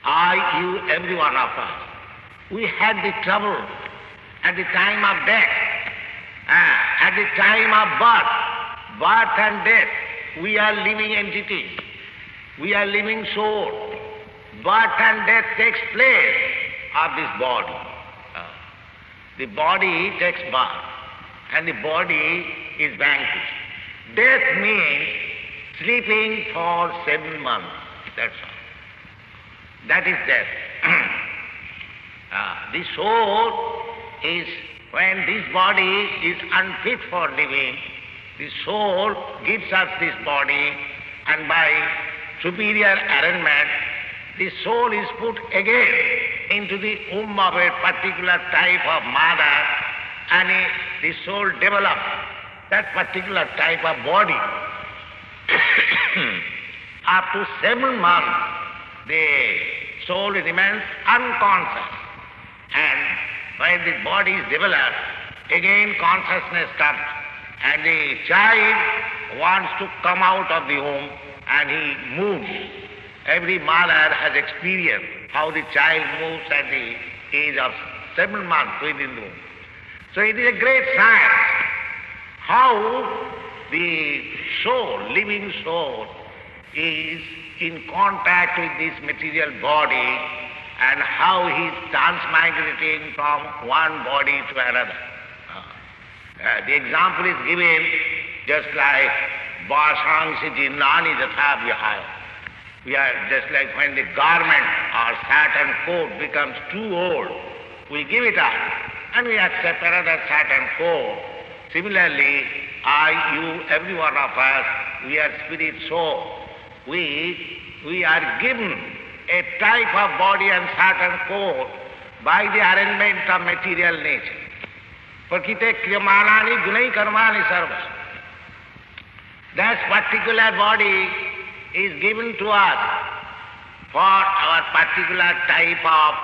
I, you, every one of us, we had the trouble at the time of death, at the time of birth and death. We are living entities. We are living soul. Birth and death takes place of this body. The body takes birth and the body is vanquished. Death means sleeping for 7 months. That's all. That is death. The soul is, when this body is unfit for living, the soul gives us this body, and by superior arrangement, the soul is put again into the womb of a particular type of mother, and the soul develops that particular type of body. Up to 7 months, the soul remains unconscious, and when the body is developed, again consciousness comes, and the child wants to come out of the womb, and he moves. Every mother has experienced how the child moves at the age of 7 months within the womb. So it is a great science how the soul, living soul, is in contact with this material body and how he is transmigrating from one body to another. The example is given just like Basangsi Jinnani Jatha Vihaya. We are just like when the garment or satin coat becomes too old, we give it up and we accept another satin coat. Similarly, I, you, every one of us, we are spirit soul. We are given a type of body and satin coat by the arrangement of material nature. Prakite kriyamanani gunai karmani sarvas. That particular body is given to us for our particular type of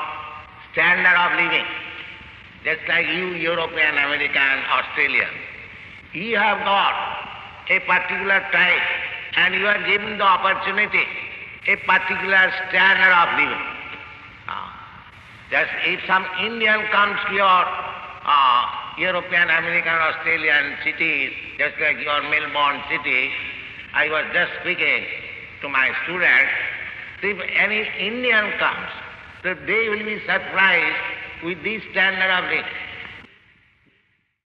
standard of living. Just like you, European, American, Australian. You have got a particular type and you are given the opportunity, a particular standard of living. Just if some Indian comes to your European, American, Australian cities, just like your Melbourne city, I was just speaking to my students, if any Indian comes, so they will be surprised with this standard of living.